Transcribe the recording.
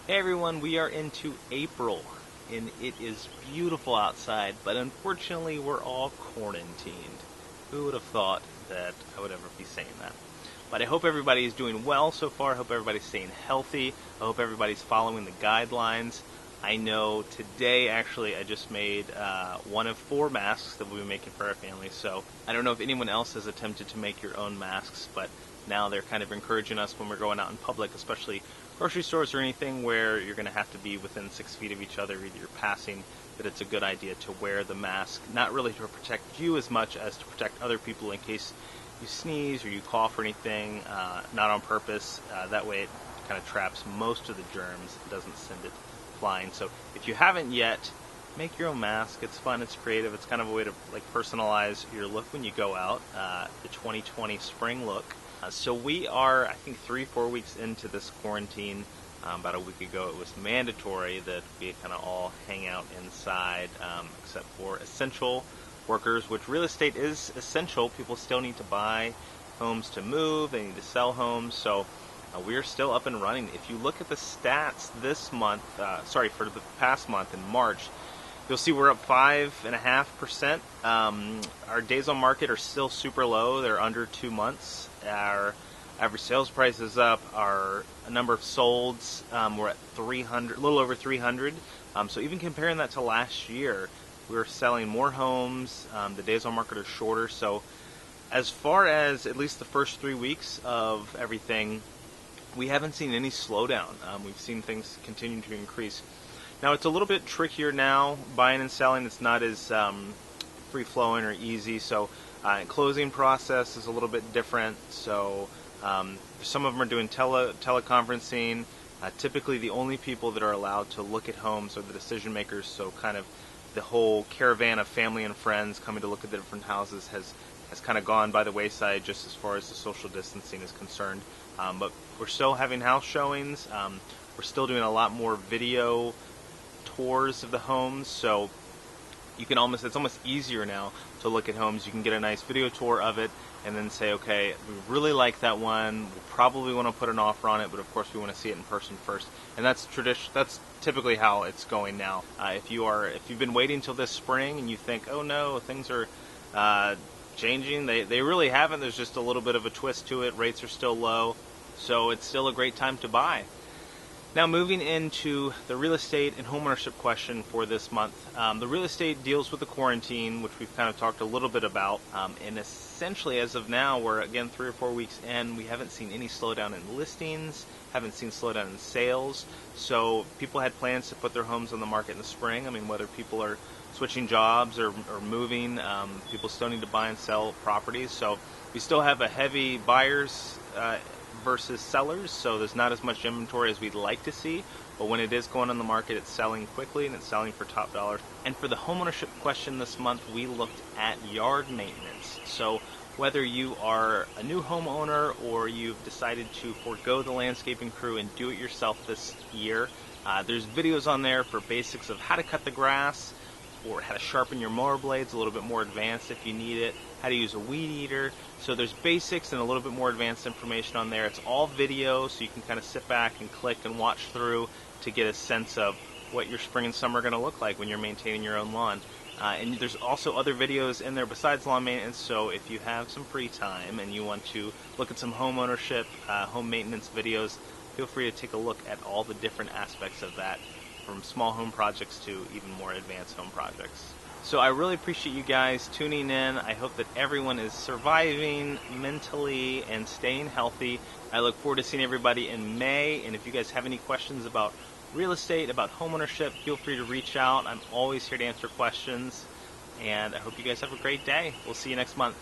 Hey everyone, we are into April and it is beautiful outside, but unfortunately we're all quarantined. Who would have thought that I would ever be saying that? But I hope everybody is doing well so far. I hope everybody's staying healthy. I hope everybody's following the guidelines. I know today actually I just made one of 4 masks that we'll be making for our family. So I don't know if anyone else has attempted to make your own masks, but now they're kind of encouraging us when we're going out in public, especially grocery stores or anything where you're going to have to be within 6 feet of each other, either you're passing, that it's a good idea to wear the mask, not really to protect you as much as to protect other people in case you sneeze or you cough or anything, not on purpose. That way it kind of traps most of the germs. It doesn't send it flying. So if you haven't yet, make your own mask. It's fun. It's creative. It's kind of a way to personalize your look when you go out. The 2020 spring look. So we are, I think, 3-4 weeks into this quarantine. About a week ago, it was mandatory that we kind of all hang out inside, except for essential workers, which real estate is essential. People still need to buy homes to move. They need to sell homes. So we're still up and running. If you look at the stats this month, for the past month in March, you'll see we're up 5.5%. Our days on market are still super low. They're under 2 months. Our average sales price is up. Our number of solds, we're at 300, a little over 300. So even comparing that to last year, we're selling more homes. The days on market are shorter. So as far as at least the first 3 weeks of everything, we haven't seen any slowdown. We've seen things continue to increase. Now it's a little bit trickier now, buying and selling. It's not as free-flowing or easy. So closing process is a little bit different. So some of them are doing teleconferencing. Typically the only people that are allowed to look at homes are the decision makers. So kind of the whole caravan of family and friends coming to look at the different houses has kind of gone by the wayside just as far as the social distancing is concerned. But we're still having house showings. We're still doing a lot more video tours of the homes, so you can it's almost easier now to look at homes. You can get a nice video tour of it and then say, okay, we really like that one. We'll probably want to put an offer on it, but of course we want to see it in person first. And that's typically how it's going now. If you've been waiting till this spring and you think, oh no, things are changing, they really haven't. There's just a little bit of a twist to it. Rates are still low, so it's still a great time to buy. Now moving into the real estate and homeownership question for this month. The real estate deals with the quarantine, which we've kind of talked a little bit about. And essentially as of now, we're again 3 or 4 weeks in, we haven't seen any slowdown in listings, haven't seen slowdown in sales. So people had plans to put their homes on the market in the spring. I mean, whether people are switching jobs or moving, people still need to buy and sell properties. So we still have a heavy buyers versus sellers, so there's not as much inventory as we'd like to see, but when it is going on the market, it's selling quickly and it's selling for top dollar. And for the homeownership question this month, we looked at yard maintenance. So whether you are a new homeowner or you've decided to forego the landscaping crew and do it yourself this year, there's videos on there for basics of how to cut the grass, or how to sharpen your mower blades, a little bit more advanced if you need it, how to use a weed eater. So there's basics and a little bit more advanced information on there. It's all video, so you can kind of sit back and click and watch through to get a sense of what your spring and summer are going to look like when you're maintaining your own lawn. And there's also other videos in there besides lawn maintenance, so if you have some free time and you want to look at some home ownership, home maintenance videos, feel free to take a look at all the different aspects of that, from small home projects to even more advanced home projects. So I really appreciate you guys tuning in. I hope that everyone is surviving mentally and staying healthy. I look forward to seeing everybody in May, and if you guys have any questions about real estate, about homeownership, feel free to reach out. I'm always here to answer questions, and I hope you guys have a great day. We'll see you next month.